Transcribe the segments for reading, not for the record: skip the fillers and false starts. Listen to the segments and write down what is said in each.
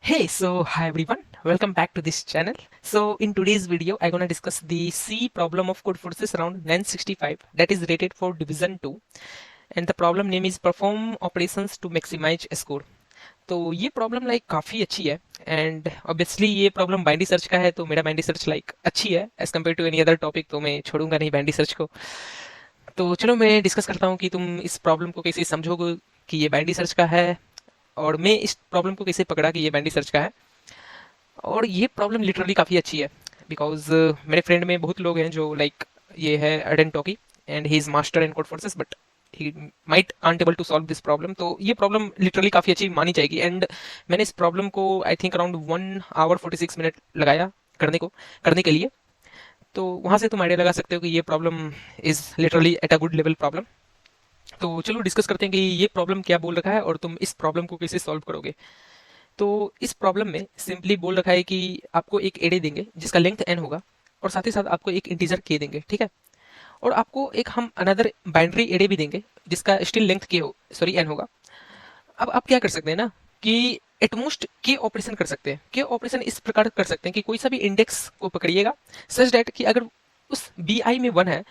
Hey, so hi everyone, welcome back to this channel. So in today's video, I'm gonna discuss the C problem of code forces around 965 that is rated for division 2 and the problem name is perform operations to maximize score. तो ये problem like काफ़ी अच्छी है and obviously ये problem binary search का है तो मेरा बाइंडी सर्च लाइक अच्छी है as compared to any other topic तो मैं छोड़ूंगा नहीं बाइंडी सर्च को। तो चलो मैं डिस्कस करता हूँ कि तुम इस प्रॉब्लम को कैसे समझोगे कि ये बाइंडी सर्च का है और मैं इस प्रॉब्लम को कैसे पकड़ा कि ये बाइंडी सर्च का है। और ये प्रॉब्लम लिटरली काफ़ी अच्छी है बिकॉज मेरे फ्रेंड में बहुत लोग हैं जो लाइक ये है एडन टॉकी and he is master in Codeforces but he might can't able to solve this problem. तो ये प्रॉब्लम लिटरली काफ़ी अच्छी मानी जाएगी एंड मैंने इस प्रॉब्लम को I think around 1 hour 46 minute लगाया करने के लिए। तो वहाँ से तुम आइडिया लगा सकते हो कि ये problem is literally at a good level problem. तो चलो डिस्कस करते हैं कि ये प्रॉब्लम क्या बोल रखा है और तुम इस प्रॉब्लम को कैसे सॉल्व करोगे। तो इस प्रॉब्लम में सिंपली बोल रखा है कि आपको एक एरे देंगे जिसका लेंथ n होगा और साथ ही साथ आपको एक इंटीजर k देंगे, ठीक है। और आपको एक हम अनदर बाइनरी एरे भी देंगे जिसका स्टिल लेंथ k हो सॉरी n होगा। अब आप क्या कर सकते हैं ना कि एटमोस्ट के ऑपरेशन कर सकते हैं। के ऑपरेशन इस प्रकार कर सकते हैं कि कोई सा भी इंडेक्स को पकड़िएगा सच डेट कि अगर उस बी आई में 1 है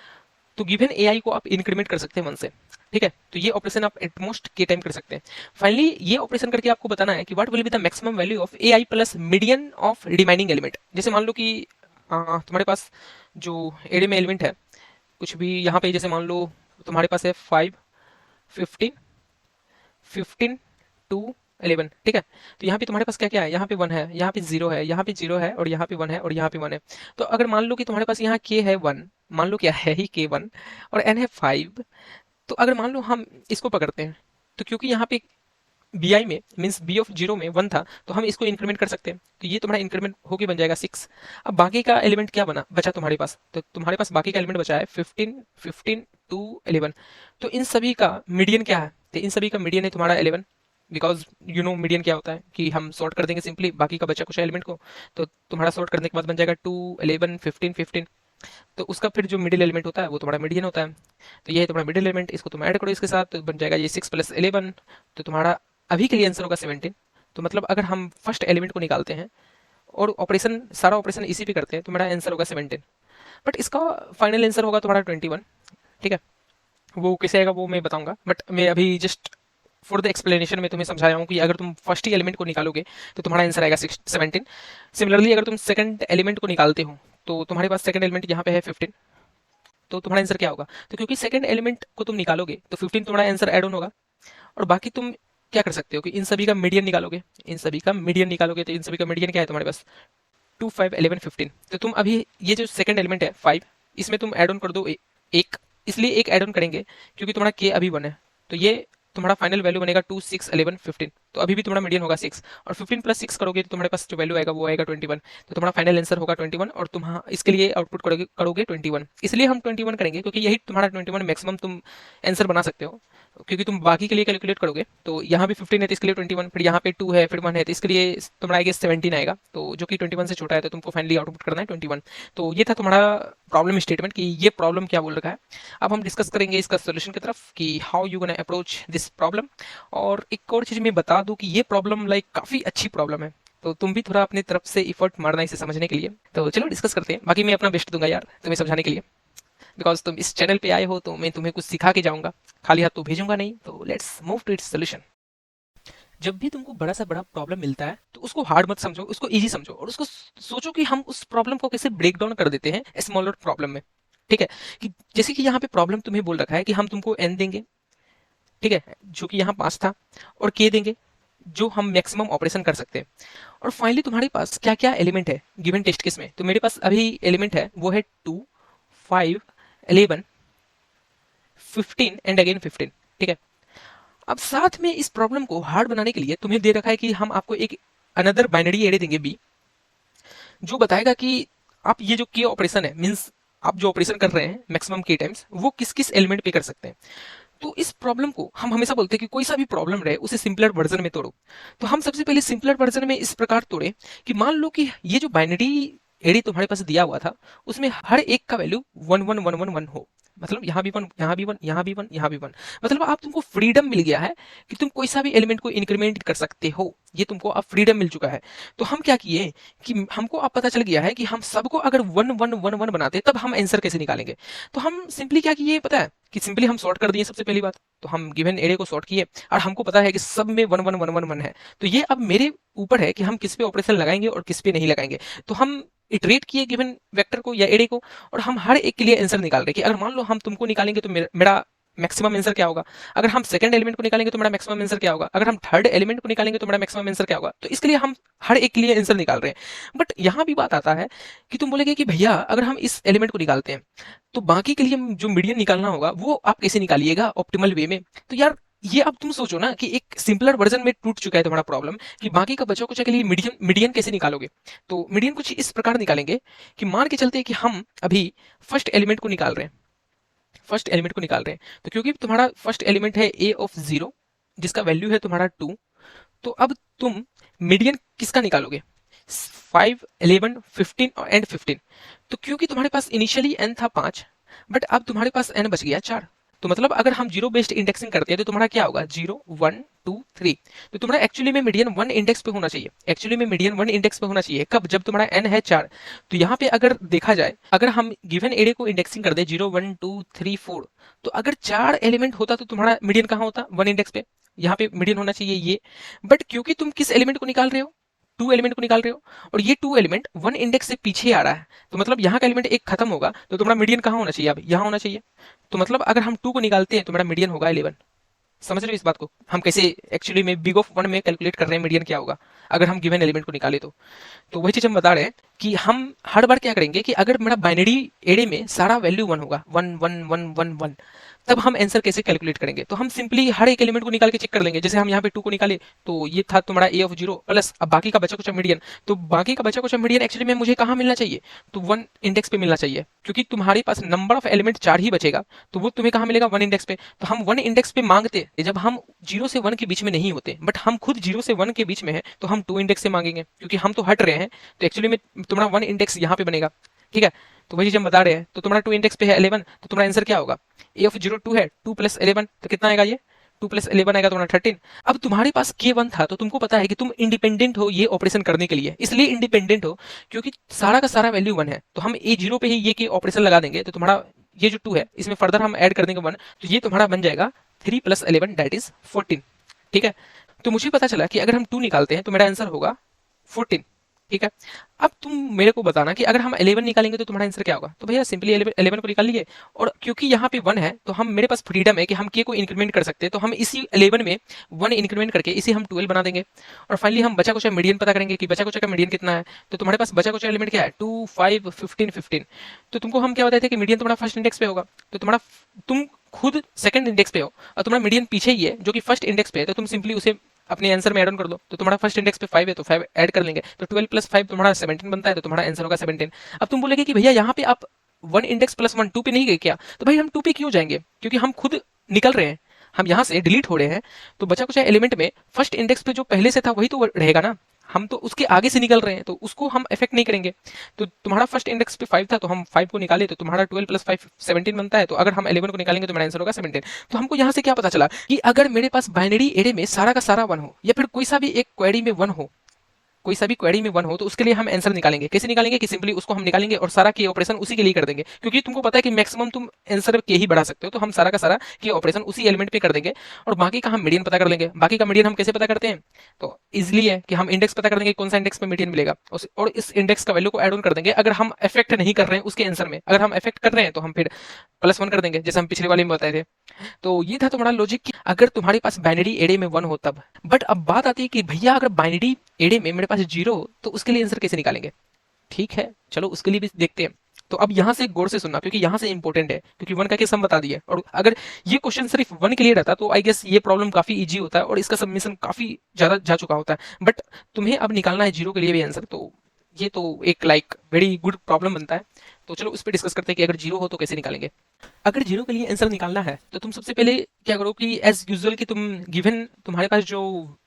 तो गिवन ए आई को आप इंक्रीमेंट कर सकते हैं 1 से, ठीक है। तो ये ऑपरेशन आप एटमोस्ट के टाइम कर सकते हैं। फाइनली ये ऑपरेशन करके आपको बताना है कि what will be the maximum value of A I plus median of remaining element. जैसे मान लो कि तुम्हारे पास जो एरे में एलिमेंट है कुछ भी यहाँ पे, जैसे मान लो तुम्हारे पास है 5, 15, 15 टू 11, ठीक है। तो यहाँ पे तुम्हारे पास क्या क्या है, यहाँ पे 1 है, यहाँ पे 0 है, यहाँ पे 0 है और यहाँ पे 1 है और यहाँ पे 1 है। तो अगर मान लो कि तुम्हारे पास यहाँ k है 1, मान लो क्या है ही k1 और n है 5। तो अगर मान लो हम इसको पकड़ते हैं तो क्योंकि यहाँ पे बी आई में मीन्स बी ऑफ 0 में 1 था तो हम इसको इंक्रीमेंट कर सकते हैं। तो ये तुम्हारा इंक्रीमेंट होके बन जाएगा 6। अब बाकी का एलिमेंट क्या बचा तुम्हारे पास, तो तुम्हारे पास बाकी का एलिमेंट बचा है 15, 15 टू 11। तो इन सभी का मीडियन क्या है, तो इन सभी का मीडियन है तुम्हारा 11। बिकॉज यू नो मीडियन क्या होता है कि हम सॉर्ट कर देंगे सिंपली बाकी का बचा कुछ एलिमेंट को। तो तुम्हारा सॉर्ट करने के बाद बन जाएगा 2, 11, 15, 15। तो उसका फिर जो मिडिल एलिमेंट होता है वो तुम्हारा मीडियन होता है। तो ये है तुम्हारा मिडिल एलिमेंट, इसको तुम ऐड करो इसके साथ तो बन जाएगा ये 6 प्लस 11। तो तुम्हारा अभी के लिए आंसर होगा 17। तो मतलब अगर हम फर्स्ट एलिमेंट को निकालते हैं और ऑपरेशन सारा ऑपरेशन इसी पे करते हैं तो मेरा आंसर होगा 17। बट इसका फाइनल आंसर होगा तुम्हारा 21, ठीक है। वो कैसे आएगा वो मैं बताऊंगा बट मैं अभी जस्ट फॉर द एक्सप्लेनेशन में तुम्हें समझाया हूँ कि अगर तुम फर्स्ट ही एलिमेंट को निकालोगे तो तुम्हारा आंसर आएगा 17। सिमिलरली अगर तुम सेकंड एलिमेंट को निकालते हो तो तुम्हारे पास सेकंड एलिमेंट यहाँ पे है 15। तो तुम्हारा आंसर क्या होगा, तो क्योंकि सेकंड एलिमेंट को तुम निकालोगे तो 15 तुम्हारा आंसर ऐड ऑन होगा। और बाकी तुम क्या कर सकते हो कि इन सभी का मीडियन निकालोगे, इन सभी का मीडियन निकालोगे तो इन सभी का मीडियन क्या है तुम्हारे पास 2, 5, 11, 15। तो तुम अभी ये जो सेकंड एलिमेंट है 5 इसमें तुम ऐड ऑन कर दो एक, इसलिए एक ऐड ऑन करेंगे क्योंकि तुम्हारा के अभी 1 है। तो ये तुम्हारा फाइनल वैल्यू बनेगा 2, 6, 11, 15। तो अभी भी तुम्हारा मीडियन होगा 6 और 15 प्लस 6 करोगे तो तुम्हारे पास जो वैल्यू आएगा वो आएगा 21। तो तुम्हारा फाइनल आंसर होगा 21 और तुम इसके लिए आउटपुट करोगे 21। इसलिए हम 21 करेंगे क्योंकि यही तुम्हारा 21 मैक्सिमम तुम आंसर बना सकते हो। क्योंकि तुम बाकी के लिए कैलकुलेट करोगे तो यहाँ भी 15 है तो इसके लिए 21, फिर यहाँ पे 2 है फिर 1 है तो इसके लिए तुम्हारा आएगा 17 आएगा, तो जो कि 21 से छोटा है तो तुमको फाइनली आउटपुट करना है 21। तो ये था तुम्हारा प्रॉब्लम स्टेटमेंट कि ये प्रॉब्लम क्या बोल रखा है। अब हम डिस्कस करेंगे इसका सोल्यूशन की तरफ कि how you gonna approach this problem. और एक और चीज मैं बता दूं कि ये प्रॉब्लम लाइक काफी अच्छी प्रॉब्लम है, तो तुम भी थोड़ा अपनी तरफ से इफर्ट मारना इसे समझने के लिए। तो चलो डिस्कस करते हैं, बाकी मैं अपना बेस्ट दूंगा यार तुम्हें समझाने के लिए। बिकॉज तुम इस चैनल पे आए हो तो मैं तुम्हें कुछ सिखा के जाऊंगा, खाली हाथ तो भेजूंगा नहीं। तो let's move to its solution. जब भी तुमको बड़ा सा बड़ा प्रॉब्लम मिलता है तो उसको हार्ड मत समझो, उसको इजी समझो और उसको सोचो कि हम उस प्रॉब्लम को कैसे ब्रेक डाउन कर देते हैं स्मॉलर प्रॉब्लम में, ठीक है। कि जैसे कि यहाँ पे प्रॉब्लम तुम्हें बोल रखा है कि हम तुमको एन देंगे, ठीक है, जो कि यहाँ 5 था, और के देंगे जो हम मैक्सिमम ऑपरेशन कर सकते हैं। और फाइनली तुम्हारे पास क्या क्या एलिमेंट है गिवन टेस्ट केस में, तो मेरे पास अभी एलिमेंट है वो है 2, 5, 11, 15 एंड अगेन 15, ठीक है। अब साथ में इस प्रॉब्लम को हार्ड बनाने के लिए तुम्हें दे रखा है कि हम आपको एक अनदर बाइनरी एरे देंगे बी, जो बताएगा कि आप ये जो के ऑपरेशन है मीन्स आप जो ऑपरेशन कर रहे हैं मैक्सिमम के टाइम्स वो किस किस एलिमेंट पे कर सकते हैं। तो इस प्रॉब्लम को हम हमेशा बोलते हैं कि कोई सा भी प्रॉब्लम रहे उसे सिंपलर वर्जन में तोड़ो। तो हम सबसे पहले सिंपलर वर्जन में इस प्रकार तोड़े कि मान लो कि ये जो बाइनरी एडी तुम्हारे पास दिया हुआ था उसमें हर एक का वैल्यू 1 1 1 1 1 हो, मतलब यहाँ भी 1, यहाँ भी 1, यहाँ भी 1, यहाँ भी 1, मतलब आप तुमको फ्रीडम मिल गया है कि तुम कोई सा भी एलिमेंट को इंक्रीमेंट कर सकते हो, ये तुमको अब फ्रीडम मिल चुका है। तो हम क्या किए कि हमको अब पता चल गया है कि हम सबको अगर 1 1 1 1 बनाते तब हम आंसर कैसे निकालेंगे। तो हम सिंपली क्या किए पता है कि सिंपली हम सॉर्ट कर दिए सबसे पहली बात। तो हम गिवन एरे को सॉर्ट किए और हमको पता है कि सब में 1 1 1 1 1 है। तो ये अब मेरे ऊपर है कि हम किस पे ऑपरेशन लगाएंगे और किस पे नहीं लगाएंगे। तो हम इटरेट किए गिवन वेक्टर को या एरे को और हम हर एक के लिए आंसर निकाल रहे हैं कि अगर मान लो हम तुमको निकालेंगे तो मेरा मैक्सिमम आंसर क्या होगा, अगर हम सेकंड एलिमेंट को निकालेंगे तो मेरा मैक्सिमम आंसर क्या होगा, अगर हम थर्ड एलिमेंट को निकालेंगे तो मेरा मैक्सिमम आंसर क्या होगा। तो इसके लिए हम हर एक के लिए आंसर निकाल रहे हैं। बट यहाँ भी बात आता है कि तुम बोलेगे कि भैया अगर हम इस एलिमेंट को निकालते हैं तो बाकी के लिए जो मीडियन निकालना होगा वो आप कैसे निकालिएगा ऑप्टिमल वे में। तो यार ये अब तुम सोचो ना कि एक सिंपलर वर्जन में टूट चुका है तुम्हारा प्रॉब्लम कि बाकी का बचा कुचा के लिए मीडियन मीडियन कैसे निकालोगे। तो मीडियन कुछ इस प्रकार निकालेंगे कि मान के चलते हैं कि हम अभी फर्स्ट एलिमेंट को निकाल रहे हैं, फर्स्ट एलिमेंट को निकाल रहे हैं। तो क्योंकि तुम्हारा फर्स्ट एलिमेंट है ए ऑफ 0 जिसका वैल्यू है तुम्हारा 2, तो अब तुम मीडियन किसका निकालोगे 5 11 15 एंड 15। तो क्योंकि तुम्हारे पास इनिशियली n था 5 बट अब तुम्हारे पास n बच गया 4, तो मतलब अगर हम जीरो बेस्ड इंडेक्सिंग करते हैं तो तुम्हारा क्या होगा 0 1 2 3। तो तुम्हारा एक्चुअली में मीडियन 1 इंडेक्स पे होना चाहिए, एक्चुअली में मीडियन 1 इंडेक्स पे होना चाहिए कब, जब तुम्हारा n है 4। तो यहाँ पे अगर देखा जाए अगर हम गिवन एरे को इंडेक्सिंग कर दे 0 1 2 3 4, तो अगर 4 एलिमेंट होता तो तुम्हारा मीडियन कहाँ होता 1 इंडेक्स पे, यहाँ पे मीडियन होना चाहिए ये। बट क्योंकि तुम किस एलिमेंट को निकाल रहे हो 2 एलिमेंट को निकाल रहे हो और ये 2 एलिमेंट 1 इंडेक्स से पीछे आ रहा है, तो मतलब यहाँ का एलिमेंट एक खत्म होगा तो तुम्हारा मीडियन कहाँ होना चाहिए अब यहाँ होना चाहिए। तो मतलब अगर हम 2 को निकालते हैं तो मेरा मीडियन होगा 11। समझ रहे हो इस बात को, हम कैसे एक्चुअली में बिग ऑफ 1 में कैलकुलेट कर रहे हैं मीडियन क्या होगा अगर हम गिवन एलिमेंट को निकाले। तो वही चीज हम बता रहे हैं कि हम हर बार क्या करेंगे कि अगर मेरा बाइनरी एरे में सारा वैल्यू 1 होगा 1 1 1 1 1, तब हम आंसर कैसे कैलकुलेट करेंगे। तो हम सिंपली हर एक एलिमेंट को निकाल के चेक कर लेंगे। जैसे हम यहाँ पे 2 को निकाले तो ये था तुम्हारा ए ऑफ 0 प्लस अब बाकी का बचा कुछ मीडियन, तो बाकी का बचा कुछ मीडियन एक्चुअली में मुझे कहाँ मिलना चाहिए तो 1 इंडेक्स पे मिलना चाहिए, क्योंकि तुम्हारे पास नंबर ऑफ एलिमेंट 4 ही बचेगा तो वो तुम्हें कहाँ मिलेगा 1 इंडेक्स पे। तो हम 1 इंडेक्स पे मांगते जब हम 0 से 1 के बीच में नहीं होते, बट हम खुद 0 से 1 के बीच में है तो हम 2 इंडेक्स से मांगेंगे क्योंकि हम तो हट रहे हैं। तो एक्चुअली में तुम्हारा 1 इंडेक्स यहाँ पे बनेगा, ठीक है। तो वही चीज हम बता रहे हैं। तो तुम्हारा 2 इंडेक्स पे है 11, तो तुम्हारा आंसर क्या होगा ए ऑफ 0 2 है, 2 प्लस 11 तो कितना आएगा ये 2 प्लस 11 आएगा तुम्हारा 13। अब तुम्हारे पास K1 था तो तुमको पता है कि तुम इंडिपेंडेंट हो ये ऑपरेशन करने के लिए, इसलिए इंडिपेंडेंट हो क्योंकि सारा का सारा वैल्यू 1 है। तो हम A0 पे ही ये के ऑपरेशन लगा देंगे तो तुम्हारा ये जो 2 है इसमें फर्दर हम ऐड कर देंगे 1, तो ये तुम्हारा बन जाएगा 3 प्लस 11 दैट इज 14, ठीक है। तो मुझे पता चला कि अगर हम 2 निकालते हैं तो मेरा आंसर होगा 14, ठीक है। अब तुम मेरे को बताना कि अगर हम 11 निकालेंगे तो तुम्हारा आंसर क्या होगा। तो भैया सिंपली 11 को निकाल लिए और क्योंकि यहाँ पे 1 है तो हम मेरे पास फ्रीडम है कि हम के को इंक्रीमेंट कर सकते हैं, तो हम इसी 11 में 1 इंक्रीमेंट करके इसे हम 12 बना देंगे और फाइनली हम बचा कुछ मीडियन पता करेंगे कि बचा कुछ का मीडियन कितना है। तो तुम्हारे पास बचा कुछ एलिमेंट क्या है 2 5 15 15। तो तुमको हम क्या बताए थे कि मीडियन तुम्हारा फर्स्ट इंडेक्स पे होगा, तो तुम्हारा तुम खुद सेकंड इंडेक्स पे हो और तुम्हारा मीडियन पीछे ही है जो कि फर्स्ट इंडेक्स पे है, तो तुम सिंपली उसे अपने आंसर में ऐड ऑन कर दो। तो तुम्हारा फर्स्ट इंडेक्स पे 5 है तो 5 ऐड कर लेंगे, तो 12 प्लस 5 तुम्हारा 17 बनता है, तो तुम्हारा आंसर होगा 17। अब तुम बोलेगे कि भैया यहाँ पे आप 1 इंडेक्स प्लस 1 2 पे नहीं गए क्या, तो भाई हम 2 पे क्यों जाएंगे क्योंकि हम खुद निकल रहे हैं, हम यहाँ से डिलीट हो रहे हैं। तो बचा कुछ एलिमेंट में फर्स्ट इंडेक्स पे जो पहले से था वही तो रहेगा ना, हम तो उसके आगे से निकल रहे हैं तो उसको हम इफेक्ट नहीं करेंगे। तो तुम्हारा फर्स्ट इंडेक्स पे 5 था तो हम 5 को निकाले तो तुम्हारा 12 प्लस 5 17 बनता है, तो अगर हम 11 को निकालेंगे तो मेरा आंसर होगा 17। तो हमको यहाँ से क्या पता चला कि अगर मेरे पास बाइनरी एरे में सारा का सारा 1 हो या फिर कोई सा भी एक क्वेरी में 1 हो, कोई सा भी क्वेरी में 1 हो, तो उसके लिए हम आंसर निकालेंगे। कैसे निकालेंगे कि सिंपली उसको हम निकालेंगे और सारा के ऑपरेशन उसी के लिए कर देंगे, क्योंकि तुमको पता है कि मैक्सिमम तुम आंसर के ही बढ़ा सकते हो। तो हम सारा का सारा के ऑपरेशन उसी एलिमेंट पे कर देंगे और बाकी का हम मीडियन पता कर लेंगे। बाकी का मीडियन हम कैसे पता करते हैं, तो इजिली है कि हम इंडेक्स पता कर देंगे कौन सा इंडेक्स में मीडियन मिलेगा और इस इंडेक्स का वैल्यू को ऐड ऑन कर देंगे। अगर हम इफेक्ट नहीं कर रहे हैं उसके आंसर में, अगर हम इफेक्ट कर रहे हैं तो हम फिर +1 कर देंगे जैसे हम पिछले वाले में बताए थे। तो ये था तुम्हारा लॉजिक कि अगर तुम्हारे पास बाइनरी एरे में 1 हो तब। बट अब बात आती है कि भैया अगर बाइनरी एरे में मेरे पास 0 हो तो उसके लिए आंसर कैसे निकालेंगे। ठीक है चलो उसके लिए भी देखते हैं। तो अब यहाँ से गौर से सुनना क्योंकि यहाँ से इंपॉर्टेंट है, क्योंकि 1 का केस हम बता दिए और अगर ये क्वेश्चन सिर्फ 1 के लिए रहता तो आई गेस ये प्रॉब्लम काफी इजी होता है और इसका सबमिशन काफी ज्यादा जा चुका होता है। बट तुम्हें अब निकालना है 0 के लिए भी आंसर, तो ये तो एक लाइक वेरी गुड प्रॉब्लम बनता है। तो चलो उस पर डिस्कस करते हैं कि अगर जीरो हो तो कैसे निकालेंगे। अगर जीरो के लिए आंसर निकालना है तो तुम सबसे पहले क्या करो कि एज यूजुअल कि तुम गिवन तुम्हारे पास जो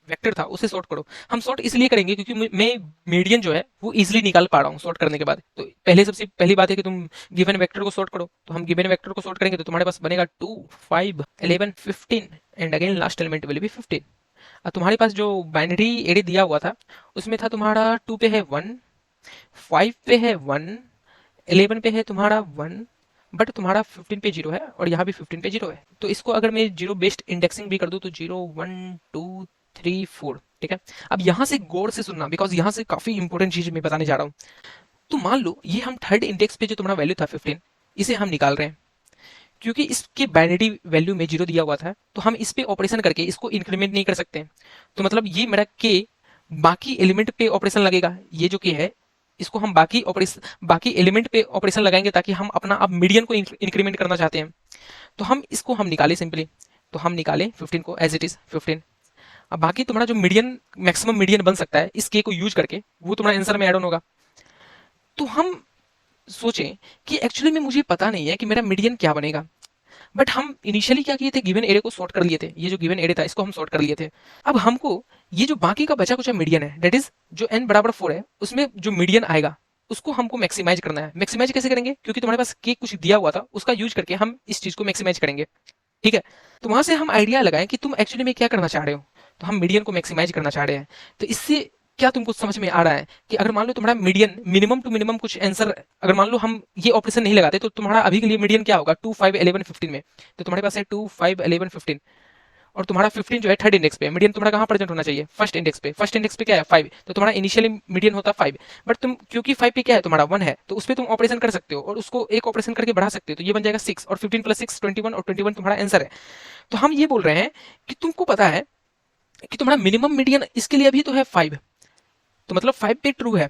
वेक्टर था उसे सॉर्ट करो। हम सॉर्ट इसलिए करेंगे क्योंकि मैं मीडियन जो है वो इजीली निकाल पा रहा हूँ सॉर्ट करने के बाद। तो पहले सबसे पहली बात है कि तुम गिवन वेक्टर को सॉर्ट करो। तो हम गिवन वेक्टर को सॉर्ट करेंगे तो तुम्हारे पास बनेगा 2 5 11 15 and again last element will be 15। अब तुम्हारे पास जो बाइनरी एरे दिया हुआ था उसमें था तुम्हारा 2 पे है 1, 5 पे है 1, 11 पे है तुम्हारा 1, बट तुम्हारा 15 पे जीरो है और यहाँ भी 15 पे जीरो है। तो इसको अगर मैं जीरो बेस्ड इंडेक्सिंग भी कर दूं तो 0 1 2 3 4। ठीक है, अब यहाँ से गौर से सुनना बिकॉज यहाँ से काफी इंपॉर्टेंट चीज मैं बताने जा रहा हूँ। तो मान लो ये हम थर्ड इंडेक्स पे जो तुम्हारा वैल्यू था 15 इसे हम निकाल रहे हैं। क्योंकि इसके बाइनरी वैल्यू में जीरो दिया हुआ था तो हम इस पे ऑपरेशन करके इसको इंक्रीमेंट नहीं कर सकते। तो मतलब ये मेरा के बाकी एलिमेंट पे ऑपरेशन लगेगा। ये जो के है इसको हम बाकी एलिमेंट पे ऑपरेशन लगाएंगे ताकि हम अपना अब मीडियन को इंक्रीमेंट करना चाहते हैं। तो हम इसको हम निकाले सिंपली। तो हम निकाले 15 को एज इट इज 15। अब बाकी तुम्हारा जो मीडियन मैक्सिमम मीडियन बन सकता है इस के को यूज करके वो तुम्हारा आंसर में ऐड ऑन होगा। तो हम सोचें कि एक्चुअली में मुझे पता नहीं है कि मेरा मीडियन क्या बनेगा। बट हम इनिशियली क्या किए थे, गिवन एरे को सॉर्ट कर लिए थे। ये जो गिवन एरे था इसको हम सॉर्ट कर लिए थे। अब हमको ये जो बाकी का बचा कुछ मीडियन है दैट इज जो n बराबर 4 है उसमें जो मीडियन आएगा उसको हमको मैक्सिमाइज करना है। मैक्सिमाइज कैसे करेंगे, क्योंकि तुम्हारे पास के कुछ दिया हुआ था उसका यूज करके हम इस चीज को मैक्सिमाइज करेंगे। ठीक है, तो वहां से हम आइडिया लगाएं कि तुम एक्चुअली में क्या करना चाह रहे हो। तो हम मीडियन को मैक्सिमाइज करना चाह रहे हैं। तो इससे क्या तुमको समझ में आ रहा है कि अगर मान लो तुम्हारा मीडियन मिनिमम टू मिनिमम कुछ आंसर, अगर मान लो हम ये ऑपरेशन नहीं लगाते तो तुम्हारा अभी के लिए मीडियन क्या होगा 2 5 11 15 में। तो तुम्हारे पास है 2 5 11 15 और तुम्हारा 15 जो है थर्ड इंडेक्स पे। मीडियन तुम्हारा कहाँ प्रेजेंट होना चाहिए, फर्स्ट इंडेक्स पे। फर्स्ट इंडेक्स पे क्या है 5, तो तुम्हारा इनिशियली मीडियन होता 5। बट तुम क्योंकि 5 पे क्या है तुम्हारा 1 है तो उस पर तुम ऑपरेशन कर सकते हो और उसको एक ऑपरेशन करके बढ़ा सकते हो। तो ये बन जाएगा 6 और 15 प्लस 6 21 और 21 तुम्हारा आंसर है। तो हम ये बोल रहे हैं कि तुमको पता है कि तुम्हारा मिनिमम मीडियन इसके लिए अभी तो है 5। तो मतलब 5 पे ट्रू है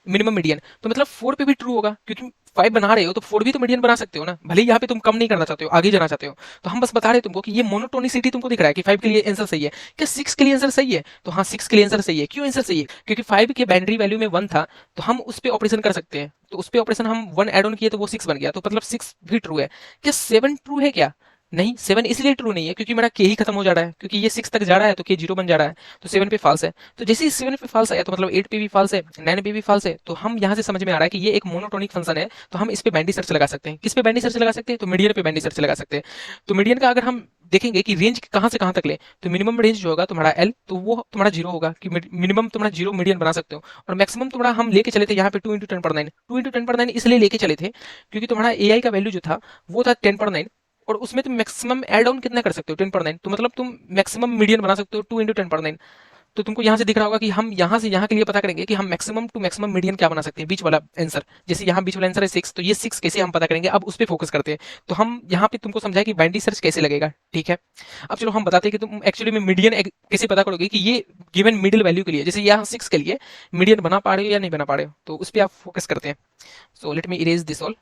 मिनिमम मीडियन, तो मतलब 4 पे भी ट्रू होगा क्योंकि 5 बना रहे हो तो 4 भी तो मीडियन बना सकते हो ना। भले ही यहाँ पे तुम कम नहीं करना चाहते हो, आगे जाना चाहते हो। तो हम बस बता रहे हैं तुमको कि ये मोनोटोनिसिटी तुमको दिख रहा है कि 5 के लिए आंसर सही है। क्या 6 के लिए आंसर सही है? तो हाँ 6 के लिए आंसर सही है। क्यों आंसर सही है? क्योंकि 5 के बाइनरी वैल्यू में 1 था तो हम उस पर ऑपरेशन कर सकते हैं। तो उस पर ऑपरेशन हम 1 एड ऑन किए तो वो 6 बन गया, तो मतलब 6 भी ट्रू है। क्या 7 ट्रू है क्या? नहीं, 7 इसलिए ट्रू नहीं है क्योंकि मेरा के ही खत्म हो जा रहा है, क्योंकि ये 6 तक जा रहा है तो के 0 बन जा रहा है। तो 7 पे फॉल्स है। तो जैसे ही 7 पे फॉल्स आया तो मतलब 8 पे भी फॉल्स है, 9 पे भी फॉल्स है। तो हम यहाँ से समझ में आ रहा है कि ये एक मोनोटोनिक फंक्शन है। तो हम इस पे बैंडी सर्च लगा सकते हैं। किस पे बैंडी सर्च लगा सकते हैं? तो मीडियन पे बैंडी सर्च लगा सकते हैं। तो मीडियन का अगर हम देखेंगे कि रेंज कहाँ से कहाँ तक ले, तो मिनिमम रेंज जो होगा तुम्हारा एल तो वो तुम्हारा 0 होगा कि मिनिमम तुम्हारा 0 मीडियन बना सकते हो। और मैक्सिमम तुम्हारा हम लेके चले थे यहाँ पे 2 इंटू 10 पर 9। 2 इंटू 10 पर 9 इसलिए लेके चले थे क्योंकि तुम्हारा ए का वैल्यू जो था वो था 10 पर 9 और उसमें तुम मैक्सिमम एड ऑन कितना कर सकते हो 10 पर 9। तो मतलब तुम मैक्सिमम मीडियन बना सकते हो 2 इंटू 10 पर 9। तो तुमको यहाँ से दिख रहा होगा कि हम यहाँ से यहाँ के लिए पता करेंगे कि हम मैक्सिमम टू मैक्सिमम मीडियन क्या बना सकते हैं, बीच वाला आंसर। जैसे यहाँ बीच वाला आंसर है 6, तो ये 6 कैसे हम पता करेंगे, अब उस पर फोकस करते हैं। तो हम यहाँ पे तुमको समझाए कि बाइनरी सर्च कैसे लगेगा। ठीक है, अब चलो हम बताते हैं कि तुम एक्चुअली में मीडियन कैसे पता करोगे कि ये गिवन मिडिल वैल्यू के लिए, जैसे यहाँ 6 के लिए मीडियन बना पा रहे हो या नहीं बना पा रहे हो, तो उस पर आप फोकस करते हैं। So let me erase this all.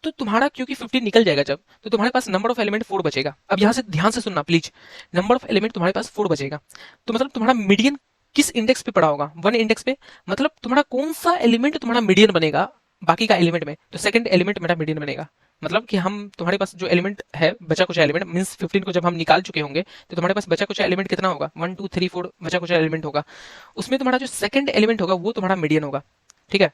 तो तुम्हारा क्योंकि 15 निकल जाएगा जब, तो तुम्हारे पास नंबर ऑफ एलिमेंट 4 बचेगा। अब यहाँ से ध्यान से सुनना प्लीज, नंबर ऑफ एलिमेंट तुम्हारे पास 4 बचेगा। तो मतलब तुम्हारा मीडियन किस इंडेक्स पे पड़ा होगा, 1 इंडेक्स पे। मतलब तुम्हारा कौन सा एलिमेंट तुम्हारा मीडियन बनेगा बाकी का एलिमेंट में, तो सेकंड एलिमेंट मेरा मीडियन बनेगा। मतलब कि हम तुम्हारे पास जो एलिमेंट है बचा कुछ एलिमेंट मींस 15 को जब हम निकाल चुके होंगे तो तुम्हारे पास बचा कुछ एलिमेंट कितना होगा, 1 2 3 4 बचा कुछ एलिमेंट होगा। उसमें तुम्हारा जो सेकंड एलिमेंट होगा वो तुम्हारा मीडियन होगा। ठीक है,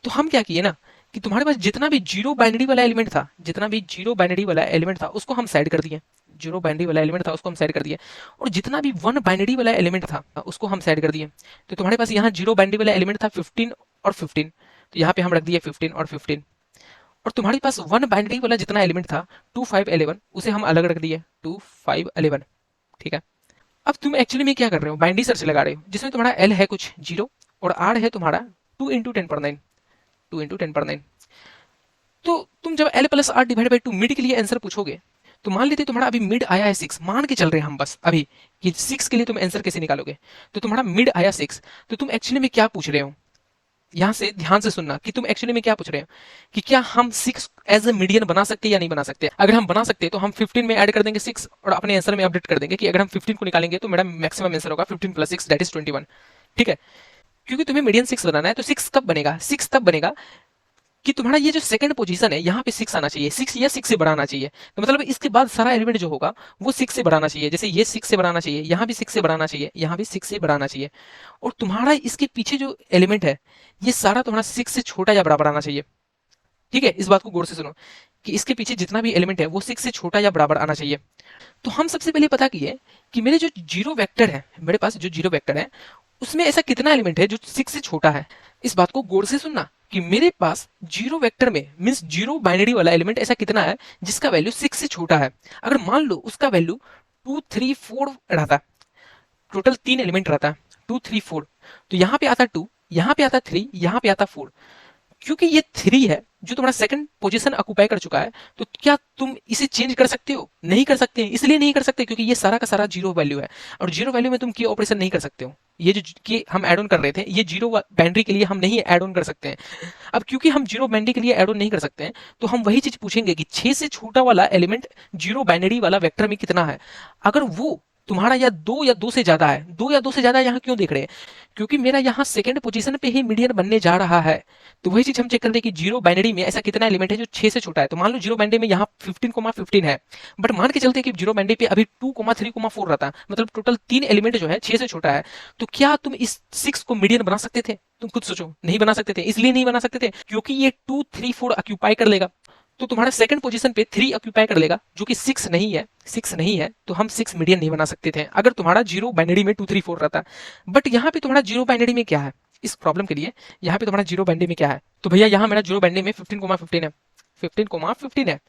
तो हम क्या किए ना कि तुम्हारे पास जितना भी जीरो बाइनरी वाला एलिमेंट था, जितना भी जीरो बाइनरी वाला एलिमेंट था उसको हम साइड कर दिए। जीरो बाइनरी वाला एलिमेंट था उसको हम साइड कर दिए और जितना भी वन बाइनरी वाला एलिमेंट था उसको हम साइड कर दिए। तो तुम्हारे पास यहाँ जीरो बाइनरी वाला एलिमेंट था 15 और 15, तो यहाँ पे हम रख दिए 15 और 15। और तुम्हारे पास वन बाइनरी वाला जितना एलिमेंट था 2 5 11 उसे हम अलग रख दिए 2 5 11। ठीक है, अब तुम एक्चुअली में क्या कर रहे हो, बाइनरी सर्च लगा रहे हो जिसमें तुम्हारा एल है कुछ जीरो और आर है तुम्हारा 2 इंटू 10 पर 9। 2 इंटू 10 पर 9। तो तुम जब L plus R divide by 2 mid के लिए आंसर पूछोगे तो मान लेते तुम्हारा अभी मिड आया है 6, मान के चल रहे हैं हम बस अभी कि 6 के लिए तुम आंसर कैसे निकालोगे। तो तुम्हारा मिड आया 6, तो तुम एक्चुअली में क्या पूछ रहे हो, यहाँ से ध्यान से सुनना कि तुम एक्चुअली में क्या पूछ रहे हो कि क्या हम 6 एज ए मीडियन बना सकते हैं या नहीं बना सकते। अगर हम बना सकते हैं तो हम 15 में ऐड कर देंगे 6 और अपने आंसर में अपडेट कर देंगे कि अगर हम 15 को निकालेंगे तो मेरा मैक्सिमम आंसर होगा 15 प्लस 6 दैट इज 21। ठीक है, क्योंकि तुम्हें मीडियन 6 बनाना है तो 6 कब बनेगा, 6 तब बनेगा कि तुम्हारा ये जो सेकंड पोजीशन है यहाँ पे 6 आना चाहिए, 6 या 6 से बड़ा आना चाहिए। तो मतलब इसके बाद सारा एलिमेंट जो होगा वो 6 से बड़ा आना चाहिए। जैसे ये 6 से बड़ा आना चाहिए, यहाँ भी 6 से बड़ा आना चाहिए, यहाँ भी 6 से बड़ा आना चाहिए। और तुम्हारा इसके पीछे जो एलिमेंट है ये सारा तुम्हारा 6 से छोटा या बराबर आना चाहिए। ठीक है, इस बात को गौर से सुनो कि इसके पीछे जितना भी एलिमेंट है वो 6 से छोटा या बराबर आना चाहिए। तो हम सबसे पहले पता किए कि मेरे जो जीरो वेक्टर है, मेरे पास जो जीरो वेक्टर है उसमें ऐसा कितना एलिमेंट है जो 6 से छोटा है। इस बात को गौर से सुनना कि मेरे पास जीरो वेक्टर में मींस जीरो बाइनरी वाला एलिमेंट ऐसा कितना है जिसका वैल्यू 6 से छोटा है। अगर मान लो उसका वैल्यू 2 3 4 रहता, टोटल 3 एलिमेंट रहता, 2 3 4, तो यहाँ पे आता 2, यहाँ पे आता 3, यहाँ पे आता 4। क्योंकि ये 3 है जो तुम्हारा सेकंड पोजीशन ऑक्युपाई कर चुका है, तो क्या तुम इसे चेंज कर सकते हो? नहीं कर सकते। इसलिए नहीं कर सकते क्योंकि ये सारा का सारा जीरो वैल्यू है, और जीरो वैल्यू में तुम की ऑपरेशन नहीं कर सकते हो। ये जो कि हम ऐड ऑन कर रहे थे ये जीरो बाइनरी के लिए हम नहीं ऐड ऑन कर सकते हैं। अब क्योंकि हम जीरो बाइनरी के लिए ऐड ऑन नहीं कर सकते हैं तो हम वही चीज पूछेंगे कि 6 से छोटा वाला एलिमेंट जीरो बाइनरी वाला वेक्टर में कितना है। अगर वो तुम्हारा या दो से ज्यादा है, 2 या 2 से ज्यादा यहाँ क्यों देख रहे हैं? क्योंकि मेरा यहाँ सेकंड पोजीशन पे ही मीडियन बनने जा रहा है। तो वही चीज हम चेक कर रहे हैं कि जीरो बाइनरी में ऐसा कितना एलिमेंट है जो 6 से छोटा है। तो मान लो जीरो बाइनरी में यहाँ 15,15 है, बट मान के चलते कि जीरो बाइनरी पे अभी 2,3,4 रहता, मतलब टोटल 3 एलिमेंट जो है 6 से छोटा है। तो क्या तुम इस 6 को मीडियन बना सकते थे? तुम खुद सोचो, नहीं बना सकते थे। इसलिए नहीं बना सकते थे क्योंकि ये 2 3 4 ऑक्यूपाई कर लेगा। तो तुम्हारा सेकंड पोजीशन पे 3 ऑक्यूपाई कर लेगा जो कि 6 नहीं है, 6 नहीं है, तो हम 6 मीडियन नहीं बना सकते थे अगर तुम्हारा जीरो बाइनरी में 2 3 4 रहता। बट यहाँ पे तुम्हारा जीरो बाइनरी में क्या है? इस प्रॉब्लम के लिए यहाँ पे तुम्हारा जीरो बाइनरी में क्या है? तो भैया यहाँ मेरा जीरो बाइनरी में 15,15 है, 15,15 है।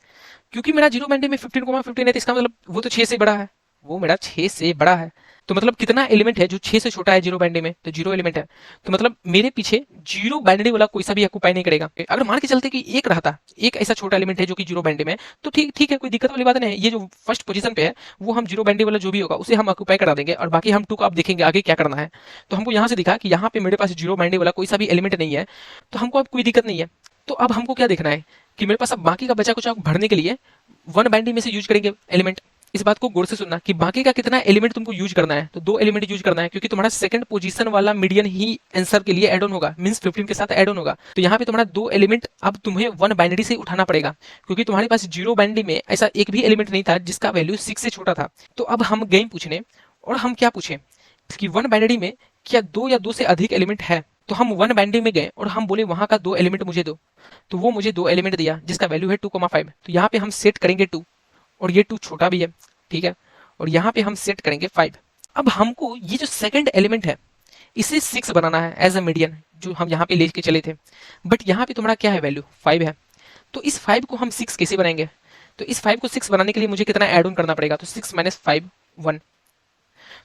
क्योंकि मेरा जीरो बाइनरी में 15,15 है तो इसका मतलब वो तो 6 से बड़ा है, वो मेरा 6 से बड़ा है। तो मतलब कितना एलिमेंट है जो 6 से छोटा है जीरो बाइनरी में? तो जीरो एलिमेंट है। तो मतलब मेरे पीछे जीरो बाइनरी वाला कोई सा भी ऑक्युपाई नहीं करेगा। अगर मान के चलते कि एक रहता, एक ऐसा छोटा एलिमेंट है जो कि जीरो बाइनरी में है, तो ठीक ठीक है, कोई दिक्कत वाली बात नहीं है। ये जो फर्स्ट पोजीशन पे है वो हम जीरो बाइनरी वाला जो भी होगा उसे हम ऑक्युपाई करा देंगे, और बाकी हम 2 का आप देखेंगे आगे क्या करना है। तो हमको यहाँ से दिखा कि यहाँ पे मेरे पास जीरो बाइनरी वाला कोई सा भी एलिमेंट नहीं है, तो हमको अब कोई दिक्कत नहीं है। तो अब हमको क्या देखना है कि मेरे पास अब बाकी का बचा कुछ भरने के लिए वन बाइनरी में से यूज करेंगे एलिमेंट। इस बात को गौर से सुनना कि बाकी का कितना एलिमेंट तुमको यूज करना है। तो 2 एलिमेंट यूज करना है क्योंकि तुम्हारा सेकंड पोजीशन वाला मीडियन ही आंसर के लिए ऐड ऑन होगा, मींस 15 के साथ ऐड ऑन होगा। तो यहाँ पे तुम्हारा 2 एलिमेंट अब तुम्हें वन बाइनरी से उठाना पड़ेगा क्योंकि तुम्हारे पास जीरो बाइनरी में ऐसा एक भी एलिमेंट नहीं था जिसका वैल्यू 6 से छोटा था। तो अब हम गए पूछने, और हम क्या पूछे कि वन बाइनरी में क्या 2 या 2 से अधिक एलिमेंट है। तो हम वन बाइनरी में गए और हम बोले वहां का 2 एलिमेंट मुझे दो। तो वो मुझे 2 एलिमेंट दिया जिसका वैल्यू है 2,5। तो यहाँ पे हम सेट करेंगे 2, और ये 2 छोटा भी है, ठीक है, और यहाँ पे हम सेट करेंगे 5। अब हमको ये जो सेकंड एलिमेंट है इसे 6 बनाना है एज अ मीडियन, जो हम यहाँ पे लेके चले थे। बट यहाँ पे तुम्हारा क्या है, वैल्यू 5 है। तो इस 5 को हम 6 कैसे बनाएंगे? तो इस 5 को 6 बनाने के लिए मुझे कितना ऐड ऑन करना पड़ेगा? तो 6 - 5 1।